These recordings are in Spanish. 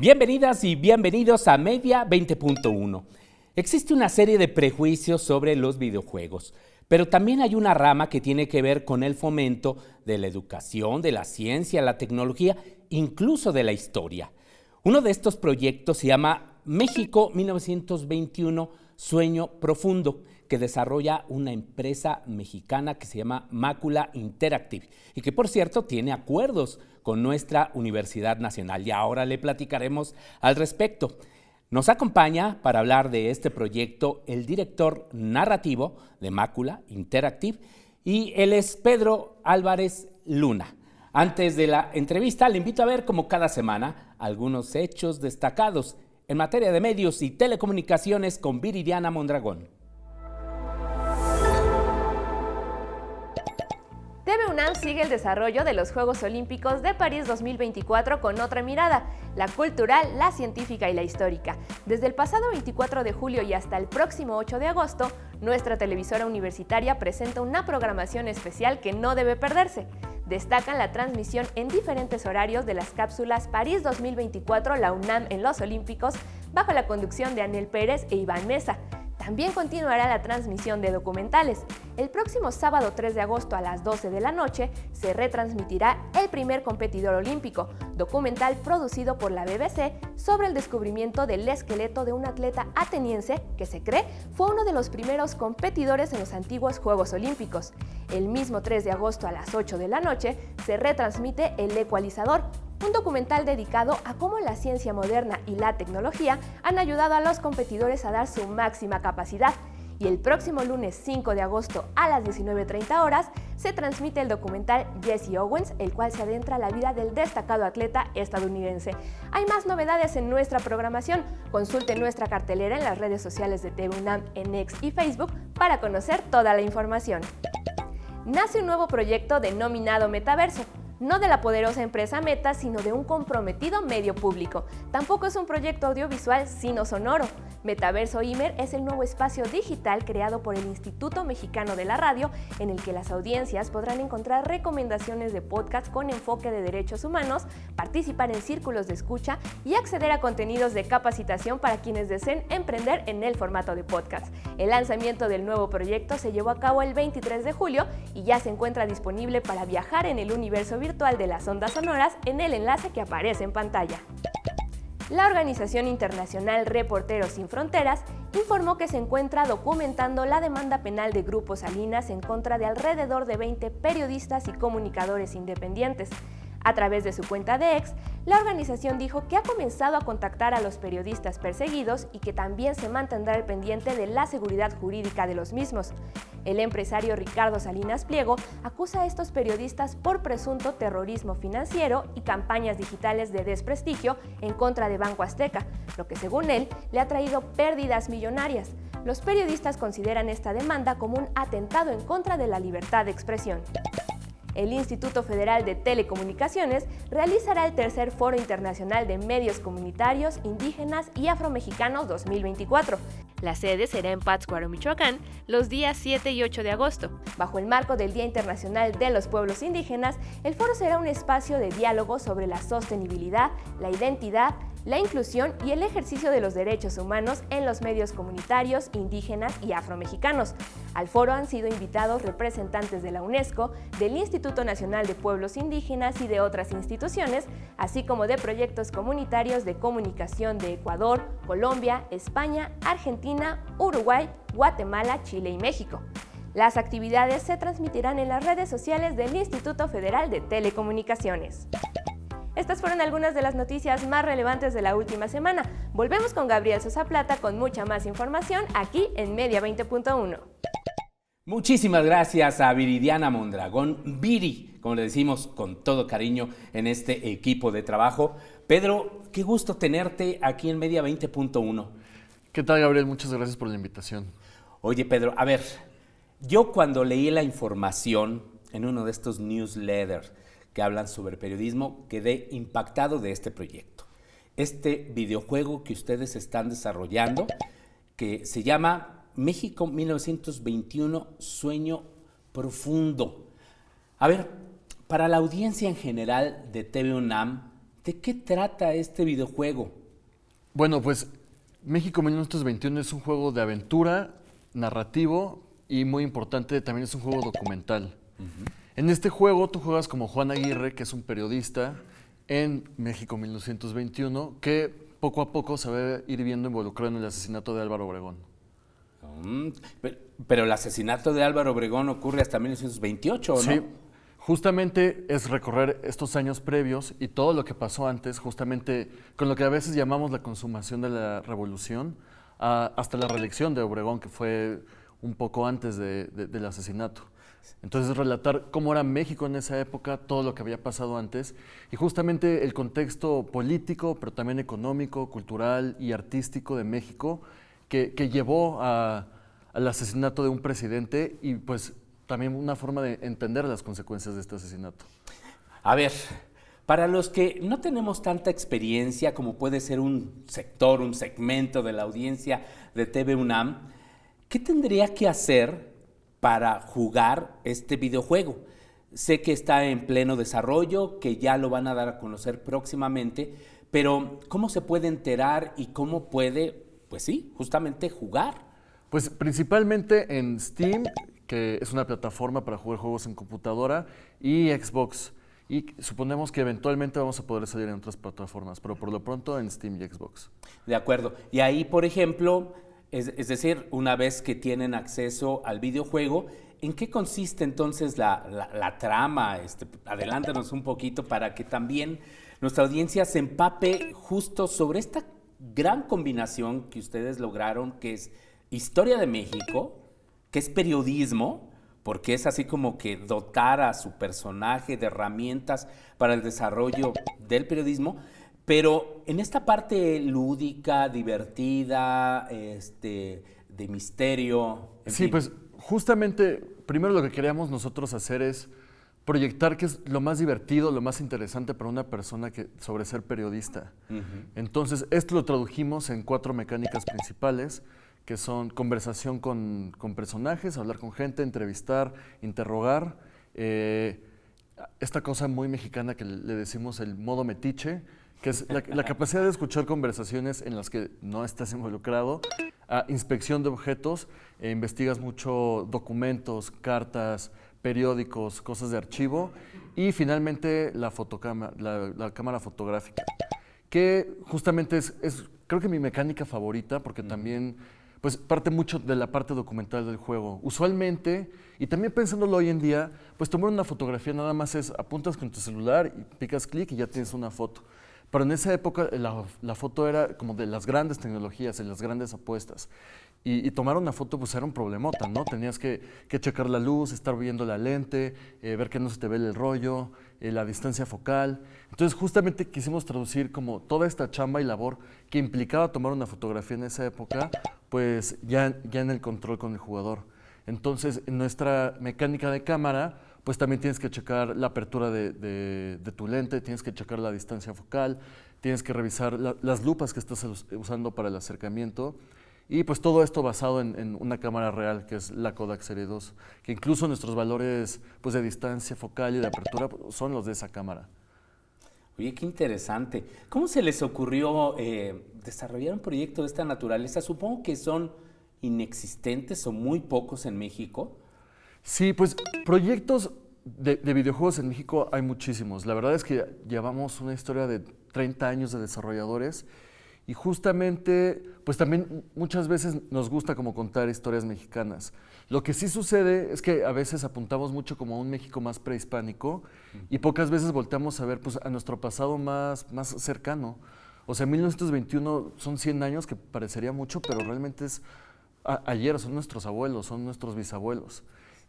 Bienvenidas y bienvenidos a Media 20.1. Existe una serie de prejuicios sobre los videojuegos, pero también hay una rama que tiene que ver con el fomento de la educación, de la ciencia, la tecnología, incluso de la historia. Uno de estos proyectos se llama México 1921, Sueño Profundo, que desarrolla una empresa mexicana que se llama Mácula Interactive y que, por cierto, tiene acuerdos con nuestra Universidad Nacional. Y ahora le platicaremos al respecto. Nos acompaña para hablar de este proyecto el director narrativo de Mácula Interactive y él es Pedro Álvarez Luna. Antes de la entrevista, le invito a ver, como cada semana, algunos hechos destacados en materia de medios y telecomunicaciones con Viridiana Mondragón. TV UNAM sigue el desarrollo de los Juegos Olímpicos de París 2024 con otra mirada, la cultural, la científica y la histórica. Desde el pasado 24 de julio y hasta el próximo 8 de agosto, nuestra televisora universitaria presenta una programación especial que no debe perderse. Destacan la transmisión en diferentes horarios de las cápsulas París 2024, la UNAM en los Olímpicos, bajo la conducción de Anel Pérez e Iván Mesa. También continuará la transmisión de documentales. El próximo sábado 3 de agosto a las 12 de la noche se retransmitirá El primer competidor olímpico, documental producido por la BBC sobre el descubrimiento del esqueleto de un atleta ateniense que se cree fue uno de los primeros competidores en los antiguos Juegos Olímpicos. El mismo 3 de agosto a las 8 de la noche se retransmite El ecualizador, un documental dedicado a cómo la ciencia moderna y la tecnología han ayudado a los competidores a dar su máxima capacidad. Y el próximo lunes 5 de agosto a las 19:30 horas se transmite el documental Jesse Owens, el cual se adentra a la vida del destacado atleta estadounidense. Hay más novedades en nuestra programación. Consulte nuestra cartelera en las redes sociales de TV UNAM en X y Facebook para conocer toda la información. Nace un nuevo proyecto denominado Metaverso. No de la poderosa empresa Meta, sino de un comprometido medio público. Tampoco es un proyecto audiovisual, sino sonoro. Metaverso Imer es el nuevo espacio digital creado por el Instituto Mexicano de la Radio, en el que las audiencias podrán encontrar recomendaciones de podcast con enfoque de derechos humanos, participar en círculos de escucha y acceder a contenidos de capacitación para quienes deseen emprender en el formato de podcast. El lanzamiento del nuevo proyecto se llevó a cabo el 23 de julio y ya se encuentra disponible para viajar en el universo virtual de las ondas sonoras en el enlace que aparece en pantalla. La organización internacional Reporteros Sin Fronteras informó que se encuentra documentando la demanda penal de Grupo Salinas en contra de alrededor de 20 periodistas y comunicadores independientes. A través de su cuenta de X, la organización dijo que ha comenzado a contactar a los periodistas perseguidos y que también se mantendrá al pendiente de la seguridad jurídica de los mismos. El empresario Ricardo Salinas Pliego acusa a estos periodistas por presunto terrorismo financiero y campañas digitales de desprestigio en contra de Banco Azteca, lo que según él le ha traído pérdidas millonarias. Los periodistas consideran esta demanda como un atentado en contra de la libertad de expresión. El Instituto Federal de Telecomunicaciones realizará el tercer Foro Internacional de Medios Comunitarios, Indígenas y Afromexicanos 2024. La sede será en Pátzcuaro, Michoacán, los días 7 y 8 de agosto. Bajo el marco del Día Internacional de los Pueblos Indígenas, el foro será un espacio de diálogo sobre la sostenibilidad, la identidad, la inclusión y el ejercicio de los derechos humanos en los medios comunitarios, indígenas y afromexicanos. Al foro han sido invitados representantes de la UNESCO, del Instituto Nacional de Pueblos Indígenas y de otras instituciones, así como de proyectos comunitarios de comunicación de Ecuador, Colombia, España, Argentina, Uruguay, Guatemala, Chile y México. Las actividades se transmitirán en las redes sociales del Instituto Federal de Telecomunicaciones. Estas fueron algunas de las noticias más relevantes de la última semana. Volvemos con Gabriel Sosa Plata con mucha más información aquí en Media 20.1. Muchísimas gracias a Viridiana Mondragón, Viri, como le decimos con todo cariño en este equipo de trabajo. Pedro, qué gusto tenerte aquí en Media 20.1. ¿Qué tal, Gabriel? Muchas gracias por la invitación. Oye, Pedro, a ver, yo cuando leí la información en uno de estos newsletters que hablan sobre periodismo, quedé impactado de este proyecto. Este videojuego que ustedes están desarrollando, que se llama México 1921, Sueño Profundo. A ver, para la audiencia en general de TV UNAM, ¿De qué trata este videojuego? Bueno, pues México 1921 es un juego de aventura, narrativo y muy importante, también es un juego documental. En este juego tú juegas como Juan Aguirre, que es un periodista en México 1921, que poco a poco se va a ir viendo involucrado en el asesinato de Álvaro Obregón. Pero el asesinato de Álvaro Obregón ocurre hasta 1928, ¿no? Sí, justamente es recorrer estos años previos y todo lo que pasó antes, justamente con lo que a veces llamamos la consumación de la revolución, hasta la reelección de Obregón, que fue un poco antes del asesinato. Entonces relatar cómo era México en esa época, todo lo que había pasado antes y justamente el contexto político, pero también económico, cultural y artístico de México que llevó al asesinato de un presidente y pues también una forma de entender las consecuencias de este asesinato. A ver, para los que no tenemos tanta experiencia como puede ser un sector, un segmento de la audiencia de TV UNAM, ¿qué tendría que hacer para jugar este videojuego? Sé que está en pleno desarrollo, que ya lo van a dar a conocer próximamente, pero ¿cómo se puede enterar y cómo puede, pues sí, justamente jugar? Pues principalmente en Steam, que es una plataforma para jugar juegos en computadora, y Xbox. Y suponemos que eventualmente vamos a poder salir en otras plataformas, pero por lo pronto en Steam y Xbox. De acuerdo. Y ahí, por ejemplo, es decir, una vez que tienen acceso al videojuego, ¿en qué consiste entonces la trama? Adelántanos un poquito para que también nuestra audiencia se empape justo sobre esta gran combinación que ustedes lograron, que es historia de México, que es periodismo, porque es así como que dotar a su personaje de herramientas para el desarrollo del periodismo, pero en esta parte lúdica, divertida, de misterio. Sí, pues justamente primero lo que queríamos nosotros hacer es proyectar qué es lo más divertido, lo más interesante para una persona sobre ser periodista. Entonces, esto lo tradujimos en 4 mecánicas principales, que son conversación con personajes, hablar con gente, entrevistar, interrogar. Esta cosa muy mexicana que le decimos el modo metiche, que es la capacidad de escuchar conversaciones en las que no estás involucrado, inspección de objetos, investigas mucho documentos, cartas, periódicos, cosas de archivo, y finalmente la cámara fotográfica, que justamente es creo que mi mecánica favorita, porque también pues parte mucho de la parte documental del juego. Usualmente, y también pensándolo hoy en día, pues tomar una fotografía nada más es apuntas con tu celular y picas clic y ya tienes una foto. Pero en esa época la foto era como de las grandes tecnologías, de las grandes apuestas. Y tomar una foto pues era un problemota, ¿no? Tenías que checar la luz, estar viendo la lente, ver que no se te ve el rollo, la distancia focal. Entonces justamente quisimos traducir como toda esta chamba y labor que implicaba tomar una fotografía en esa época, pues ya en el control con el jugador. Entonces en nuestra mecánica de cámara, pues también tienes que checar la apertura de tu lente, tienes que checar la distancia focal, tienes que revisar las lupas que estás usando para el acercamiento. Y pues todo esto basado en una cámara real, que es la Kodak Serie 2, que incluso nuestros valores pues, de distancia focal y de apertura son los de esa cámara. Oye, qué interesante. ¿Cómo se les ocurrió desarrollar un proyecto de esta naturaleza? Supongo que son inexistentes o muy pocos en México. Sí, pues proyectos de videojuegos en México hay muchísimos. La verdad es que llevamos una historia de 30 años de desarrolladores. Y justamente, pues también muchas veces nos gusta como contar historias mexicanas. Lo que sí sucede es que a veces apuntamos mucho como a un México más prehispánico y pocas veces volteamos a ver pues, a nuestro pasado más cercano. O sea, 1921 son 100 años, que parecería mucho, pero realmente es ayer, son nuestros abuelos, son nuestros bisabuelos.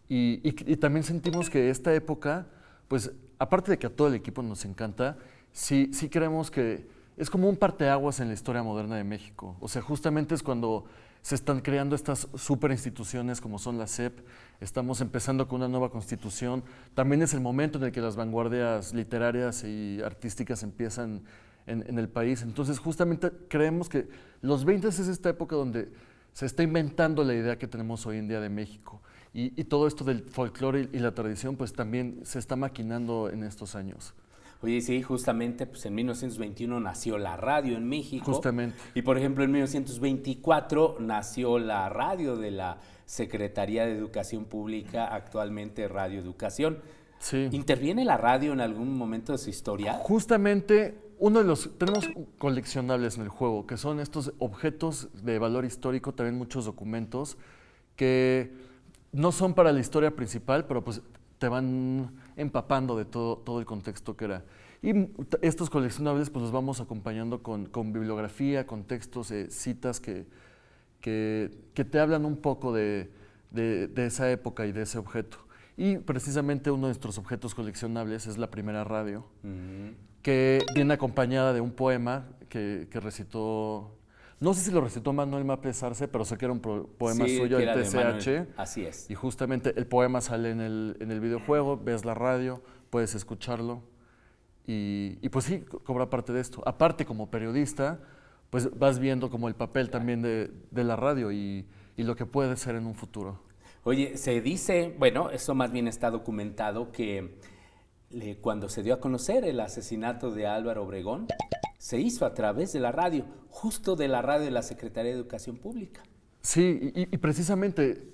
Y también sentimos que esta época, pues aparte de que a todo el equipo nos encanta, sí creemos que es como un parteaguas en la historia moderna de México. O sea, justamente es cuando se están creando estas super instituciones como son la SEP, estamos empezando con una nueva constitución, también es el momento en el que las vanguardias literarias y artísticas empiezan en el país. Entonces, justamente creemos que los 20 es esta época donde se está inventando la idea que tenemos hoy en día de México. Y todo esto del folclore y la tradición, pues también se está maquinando en estos años. Oye, sí, justamente, pues en 1921 nació la radio en México. Justamente. Y por ejemplo, en 1924 nació la radio de la Secretaría de Educación Pública, actualmente Radio Educación. Sí. ¿Interviene la radio en algún momento de su historia? Justamente, tenemos coleccionables en el juego, que son estos objetos de valor histórico, también muchos documentos, que no son para la historia principal, pero pues te van empapando de todo el contexto que era. Y estos coleccionables pues los vamos acompañando con bibliografía, con textos, citas que te hablan un poco de esa época y de ese objeto. Y precisamente uno de nuestros objetos coleccionables es la primera radio, que viene acompañada de un poema que recitó, no sé si lo recitó Manuel Mapes Arce, pero sé que era un poema suyo, el TCH. Así es. Y justamente el poema sale en el videojuego, ves la radio, puedes escucharlo y pues sí, cobra parte de esto. Aparte, como periodista, pues vas viendo como el papel también de la radio y lo que puede ser en un futuro. Oye, se dice, bueno, eso más bien está documentado, que cuando se dio a conocer el asesinato de Álvaro Obregón, se hizo a través de la radio, justo de la radio de la Secretaría de Educación Pública. Sí, y precisamente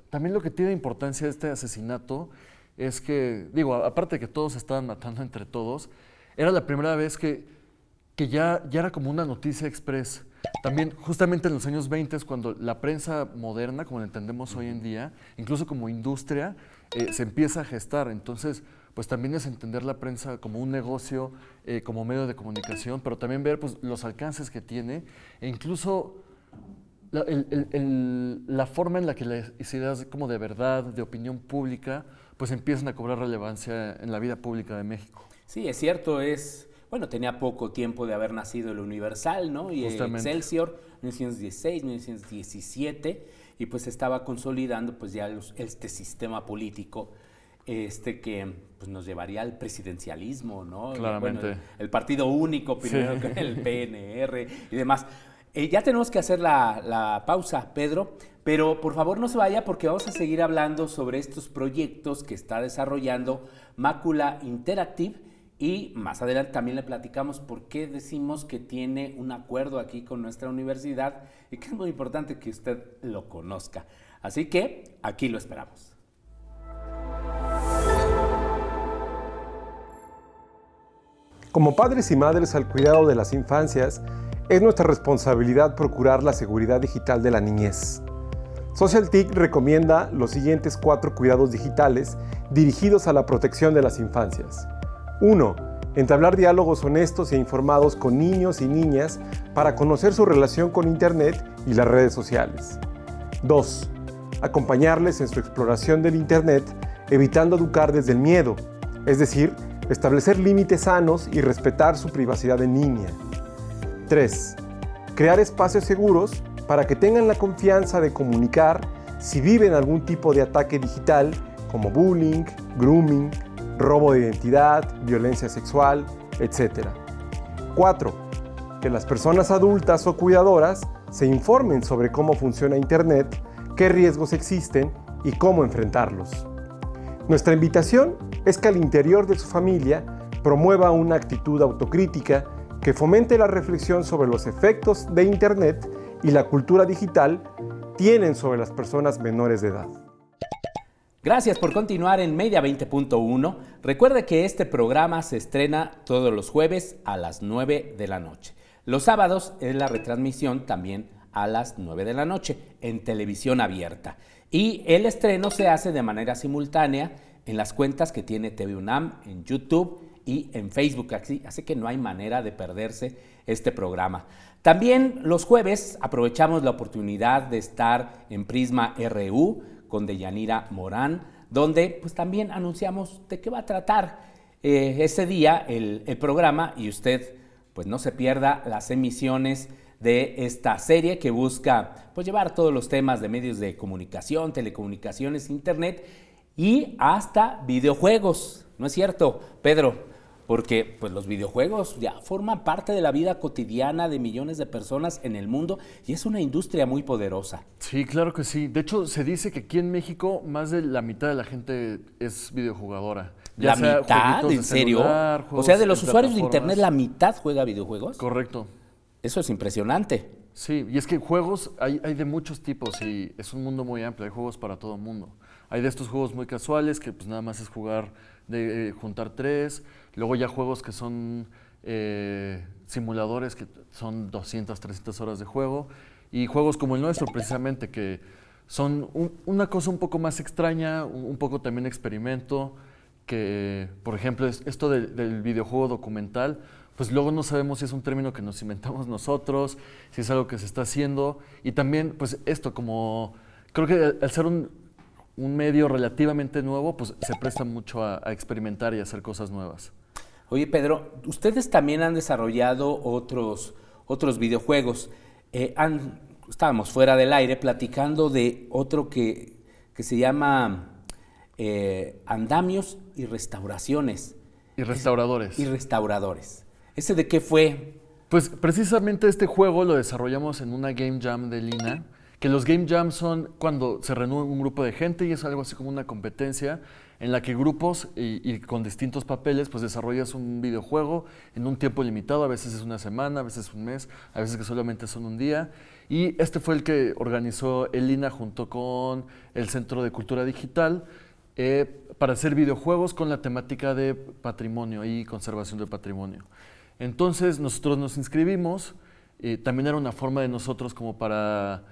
también lo que tiene importancia de este asesinato es que, digo, aparte de que todos se estaban matando entre todos, era la primera vez que ya era como una noticia express. También justamente en los años 20, cuando la prensa moderna, como la entendemos hoy en día, incluso como industria, se empieza a gestar. Entonces, pues también es entender la prensa como un negocio, como medio de comunicación, pero también ver pues, los alcances que tiene e incluso la forma en la que las ideas como de verdad, de opinión pública, pues empiezan a cobrar relevancia en la vida pública de México. Sí, es cierto, bueno, tenía poco tiempo de haber nacido el Universal, ¿no? Y Excelsior, 1916, 1917, y pues estaba consolidando pues ya este sistema político que pues, nos llevaría al presidencialismo, ¿no? Claramente. Bueno, el partido único, primero con el PNR y demás. Ya tenemos que hacer la pausa, Pedro, pero por favor no se vaya porque vamos a seguir hablando sobre estos proyectos que está desarrollando Mácula Interactive y más adelante también le platicamos por qué decimos que tiene un acuerdo aquí con nuestra universidad y que es muy importante que usted lo conozca. Así que aquí lo esperamos. Como padres y madres al cuidado de las infancias, es nuestra responsabilidad procurar la seguridad digital de la niñez. SocialTIC recomienda los siguientes 4 cuidados digitales dirigidos a la protección de las infancias. 1. Entablar diálogos honestos e informados con niños y niñas para conocer su relación con Internet y las redes sociales. 2. Acompañarles en su exploración del Internet, evitando educar desde el miedo, es decir, establecer límites sanos y respetar su privacidad en línea. 3. Crear espacios seguros para que tengan la confianza de comunicar si viven algún tipo de ataque digital como bullying, grooming, robo de identidad, violencia sexual, etc. 4. Que las personas adultas o cuidadoras se informen sobre cómo funciona Internet, qué riesgos existen y cómo enfrentarlos. Nuestra invitación es que al interior de su familia promueva una actitud autocrítica que fomente la reflexión sobre los efectos de Internet y la cultura digital tienen sobre las personas menores de edad. Gracias por continuar en Media 20.1. Recuerde que este programa se estrena todos los jueves a las 9 de la noche. Los sábados es la retransmisión también a las 9 de la noche en televisión abierta. Y el estreno se hace de manera simultánea en las cuentas que tiene TV UNAM, en YouTube y en Facebook. Así que no hay manera de perderse este programa. También los jueves aprovechamos la oportunidad de estar en Prisma RU con Deyanira Morán, donde pues también anunciamos de qué va a tratar ese día el programa y usted pues no se pierda las emisiones de esta serie que busca pues llevar todos los temas de medios de comunicación, telecomunicaciones, internet y hasta videojuegos. ¿No es cierto, Pedro? porque pues los videojuegos ya forman parte de la vida cotidiana de millones de personas en el mundo y es una industria muy poderosa. Sí, claro que sí. De hecho, se dice que aquí en México más de la mitad de la gente es videojugadora. ¿La sea mitad? jueguitos ¿En de serio? celular, O juegos sea, de los en usuarios de plataformas. Internet, ¿la mitad juega videojuegos? Correcto. Eso es impresionante. Sí, y es que juegos hay de muchos tipos y es un mundo muy amplio, hay juegos para todo el mundo. Hay de estos juegos muy casuales que pues nada más es jugar, de juntar 3, luego ya juegos que son simuladores que son 200, 300 horas de juego y juegos como el nuestro precisamente que son una cosa un poco más extraña, un poco también experimento, que por ejemplo esto del videojuego documental, pues luego no sabemos si es un término que nos inventamos nosotros, si es algo que se está haciendo. Y también, pues esto, como creo que al ser un medio relativamente nuevo, pues se presta mucho a experimentar y a hacer cosas nuevas. Oye, Pedro, ustedes también han desarrollado otros videojuegos. Estábamos fuera del aire platicando de otro que se llama Andamios y Restauraciones. Y restauradores. Y restauradores. ¿Ese de qué fue? Pues precisamente este juego lo desarrollamos en una Game Jam de Lina, que los Game Jams son cuando se reúne un grupo de gente y es algo así como una competencia en la que grupos y con distintos papeles pues desarrollas un videojuego en un tiempo limitado, a veces es una semana, a veces un mes, a veces que solamente son un día. Y este fue el que organizó el Lina junto con el Centro de Cultura Digital para hacer videojuegos con la temática de patrimonio y conservación del patrimonio. Entonces nosotros nos inscribimos, también era una forma de nosotros como para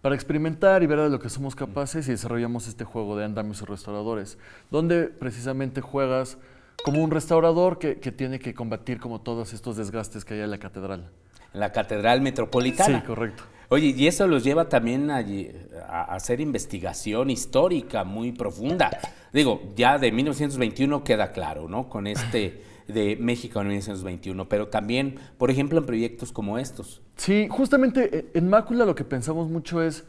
experimentar y ver de lo que somos capaces y desarrollamos este juego de Andamios y Restauradores, donde precisamente juegas como un restaurador que tiene que combatir como todos estos desgastes que hay en la catedral. En la Catedral Metropolitana. Sí, correcto. Oye, y eso los lleva también a hacer investigación histórica muy profunda. Digo, ya de 1921 queda claro, ¿no? Con de México en 1921, pero también, por ejemplo, en proyectos como estos. Sí, justamente en Mácula lo que pensamos mucho es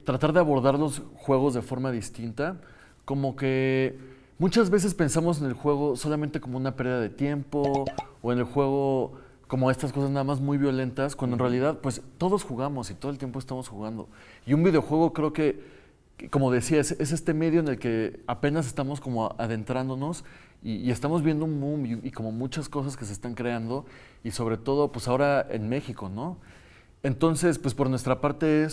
tratar de abordar los juegos de forma distinta, como que muchas veces pensamos en el juego solamente como una pérdida de tiempo o en el juego como estas cosas nada más muy violentas, cuando en realidad pues todos jugamos y todo el tiempo estamos jugando. Y un videojuego creo que como decía, es este medio en el que apenas estamos como adentrándonos y estamos viendo un boom y como muchas cosas que se están creando y sobre todo pues ahora en México, ¿no? Entonces pues por nuestra parte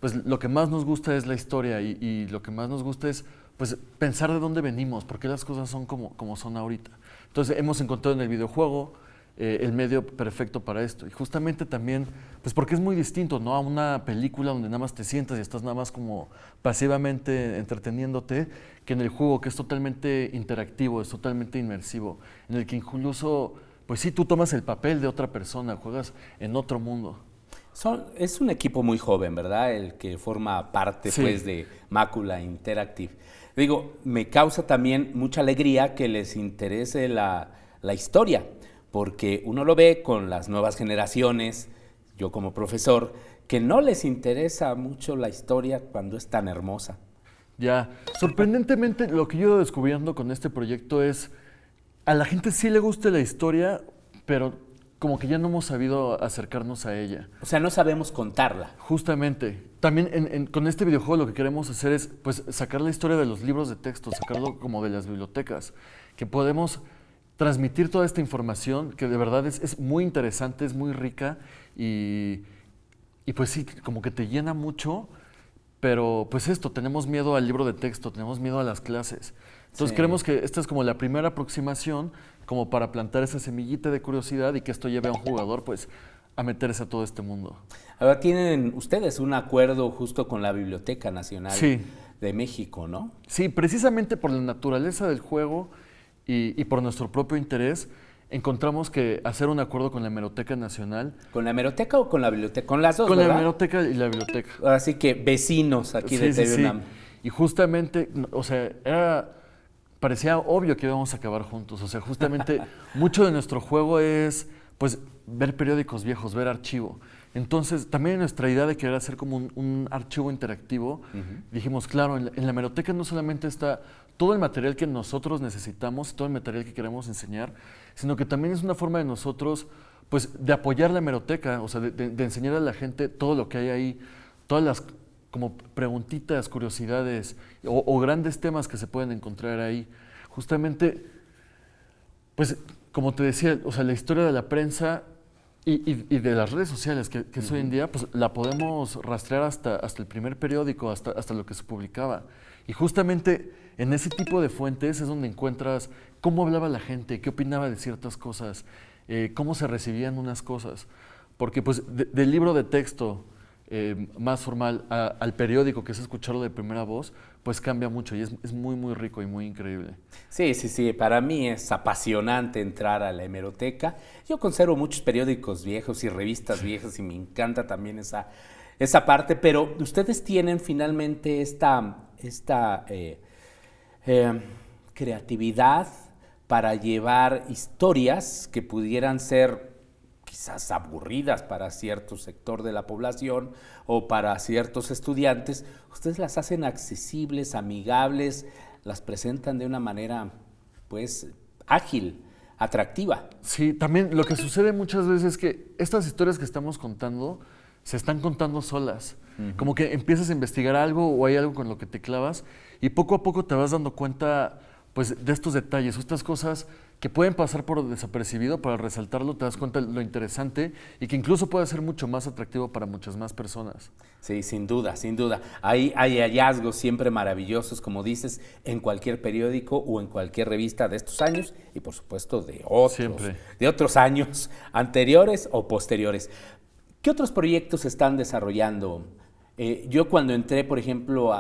pues lo que más nos gusta es la historia y lo que más nos gusta es pues pensar de dónde venimos, por qué las cosas son como son ahorita. Entonces hemos encontrado en el videojuego el medio perfecto para esto. Y justamente también, pues porque es muy distinto, ¿no? A una película donde nada más te sientas y estás nada más como pasivamente entreteniéndote, que en el juego que es totalmente interactivo, es totalmente inmersivo, en el que incluso, pues sí, tú tomas el papel de otra persona, juegas en otro mundo. Es un equipo muy joven, ¿verdad? El que forma parte, Sí. pues, de Mácula Interactive. Digo, me causa también mucha alegría que les interese la historia, porque uno lo ve con las nuevas generaciones, yo como profesor, que no les interesa mucho la historia cuando es tan hermosa. Ya, sorprendentemente lo que yo he ido descubriendo con este proyecto es, a la gente sí le gusta la historia, pero como que ya no hemos sabido acercarnos a ella. O sea, no sabemos contarla. Justamente. También con este videojuego lo que queremos hacer es pues, sacar la historia de los libros de texto, sacarlo como de las bibliotecas, que podemos transmitir toda esta información que de verdad es muy interesante, es muy rica y pues sí, como que te llena mucho, pero pues esto, tenemos miedo al libro de texto, tenemos miedo a las clases. Entonces Sí. creemos que esta es como la primera aproximación como para plantar esa semillita de curiosidad y que esto lleve a un jugador pues a meterse a todo este mundo. Ahora tienen ustedes un acuerdo justo con la Biblioteca Nacional Sí. de México, ¿no? Sí, precisamente por la naturaleza del juego y por nuestro propio interés, encontramos que hacer un acuerdo con la Hemeroteca Nacional, ¿Con la hemeroteca o con la biblioteca? Con las dos, con la ¿verdad? Hemeroteca y la biblioteca. Así que vecinos aquí de Sí, TV sí. UNAM. Y justamente, o sea, parecía obvio que íbamos a acabar juntos. O sea, justamente mucho de nuestro juego es, pues, ver periódicos viejos, ver archivo. Entonces, también en nuestra idea de querer hacer como un archivo interactivo, dijimos, claro, en la hemeroteca no solamente está todo el material que nosotros necesitamos, todo el material que queremos enseñar, sino que también es una forma de nosotros, pues, de apoyar la hemeroteca, o sea, de enseñar a la gente todo lo que hay ahí, todas las como preguntitas, curiosidades o grandes temas que se pueden encontrar ahí. Justamente, pues, como te decía, o sea, la historia de la prensa y de las redes sociales, que es hoy en día, pues la podemos rastrear hasta el primer periódico, hasta lo que se publicaba. Y justamente en ese tipo de fuentes es donde encuentras cómo hablaba la gente, qué opinaba de ciertas cosas, cómo se recibían unas cosas. Porque pues del libro de texto más formal al periódico, que es escucharlo de primera voz, pues cambia mucho y es muy, muy rico y muy increíble. Sí, para mí es apasionante entrar a la hemeroteca. Yo conservo muchos periódicos viejos y revistas viejas y me encanta también esa parte, pero ustedes tienen finalmente esta creatividad para llevar historias que pudieran ser quizás aburridas para cierto sector de la población o para ciertos estudiantes. Ustedes las hacen accesibles, amigables, las presentan de una manera, pues, ágil, atractiva. Sí, también lo que sucede muchas veces es que estas historias que estamos contando se están contando solas. Como que empiezas a investigar algo o hay algo con lo que te clavas y poco a poco te vas dando cuenta, pues, de estos detalles, estas cosas que pueden pasar por desapercibido, para resaltarlo te das cuenta de lo interesante y que incluso puede ser mucho más atractivo para muchas más personas. Sí, sin duda, sin duda. Hay hallazgos siempre maravillosos, como dices, en cualquier periódico o en cualquier revista de estos años y por supuesto de otros años anteriores o posteriores. ¿Qué otros proyectos están desarrollando? Yo cuando entré, por ejemplo,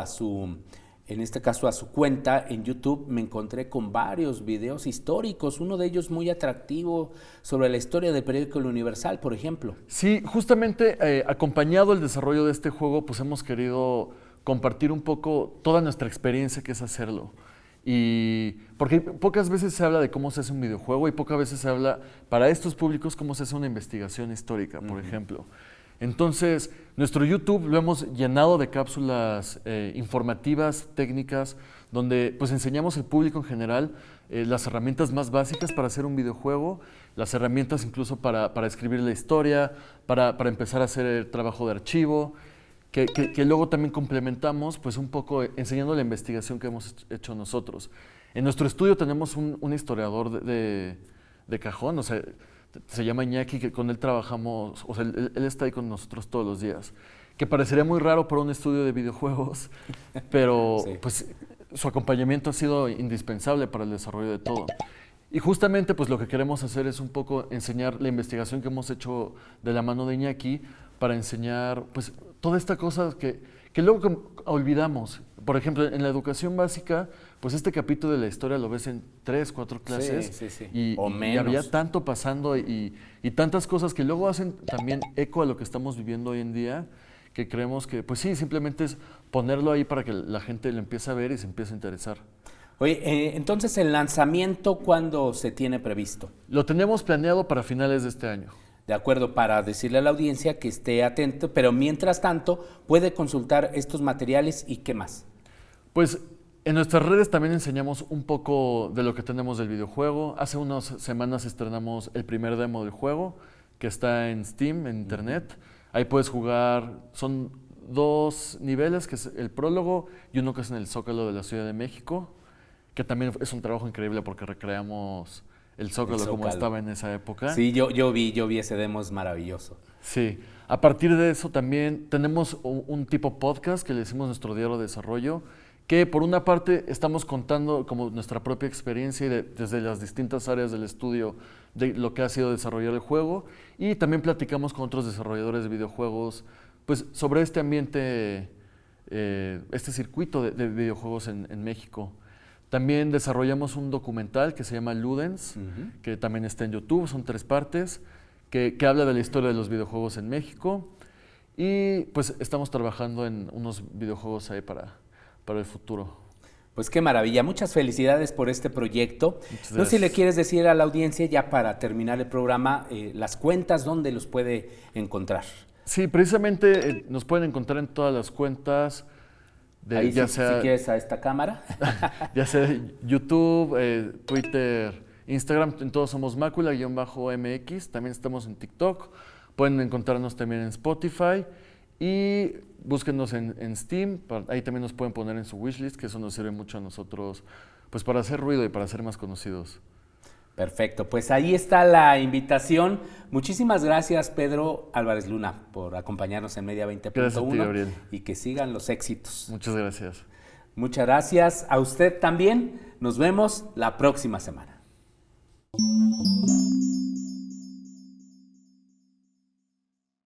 en este caso a su cuenta en YouTube, me encontré con varios videos históricos, uno de ellos muy atractivo sobre la historia del periódico El Universal, por ejemplo. Sí, justamente acompañado el desarrollo de este juego, pues hemos querido compartir un poco toda nuestra experiencia que es hacerlo. Y porque pocas veces se habla de cómo se hace un videojuego y pocas veces se habla para estos públicos cómo se hace una investigación histórica, por ejemplo. Entonces, nuestro YouTube lo hemos llenado de cápsulas informativas, técnicas, donde pues enseñamos al público en general las herramientas más básicas para hacer un videojuego, las herramientas incluso para escribir la historia, para empezar a hacer el trabajo de archivo, que luego también complementamos pues un poco enseñando la investigación que hemos hecho nosotros. En nuestro estudio tenemos un historiador de cajón, o sea, se llama Iñaki, que con él trabajamos, o sea, él está ahí con nosotros todos los días, que parecería muy raro para un estudio de videojuegos, pero sí, pues su acompañamiento ha sido indispensable para el desarrollo de todo. Y justamente pues lo que queremos hacer es un poco enseñar la investigación que hemos hecho de la mano de Iñaki para enseñar pues toda esta cosa que luego olvidamos. Por ejemplo, en la educación básica, pues este capítulo de la historia lo ves en 3, 4 clases sí. Y había tanto pasando y tantas cosas que luego hacen también eco a lo que estamos viviendo hoy en día, que creemos que, pues sí, simplemente es ponerlo ahí para que la gente lo empiece a ver y se empiece a interesar. Oye, entonces, ¿el lanzamiento cuándo se tiene previsto? Lo tenemos planeado para finales de este año. De acuerdo, para decirle a la audiencia que esté atento, pero mientras tanto puede consultar estos materiales y ¿qué más? Pues en nuestras redes también enseñamos un poco de lo que tenemos del videojuego. Hace unas semanas estrenamos el primer demo del juego, que está en Steam, en internet. Ahí puedes jugar, son 2 niveles, que es el prólogo y uno que es en el Zócalo de la Ciudad de México, que también es un trabajo increíble porque recreamos el Zócalo como estaba en esa época. Sí, yo vi ese demo, es maravilloso. Sí, a partir de eso también tenemos un tipo podcast que le decimos nuestro diario de desarrollo, que por una parte estamos contando como nuestra propia experiencia y desde las distintas áreas del estudio de lo que ha sido desarrollar el juego, y también platicamos con otros desarrolladores de videojuegos pues sobre este ambiente, este circuito de videojuegos en México. También desarrollamos un documental que se llama Ludens, que también está en YouTube, son 3 partes, que habla de la historia de los videojuegos en México, y pues estamos trabajando en unos videojuegos ahí para el futuro. Pues qué maravilla, muchas felicidades por este proyecto. No sé si le quieres decir a la audiencia, ya para terminar el programa, las cuentas, ¿dónde los puede encontrar? Sí, precisamente nos pueden encontrar en todas las cuentas de Ahí ya si sea quieres a esta cámara. ya sea YouTube, Twitter, Instagram, en todos somos Mácula-MX, también estamos en TikTok, pueden encontrarnos también en Spotify y búsquenos en Steam, ahí también nos pueden poner en su wishlist, que eso nos sirve mucho a nosotros pues para hacer ruido y para ser más conocidos. Perfecto, pues ahí está la invitación. Muchísimas gracias, Pedro Álvarez Luna, por acompañarnos en Media Gracias a ti, 20.1 Gabriel. y que sigan los éxitos. Muchas gracias. Muchas gracias a usted también. Nos vemos la próxima semana.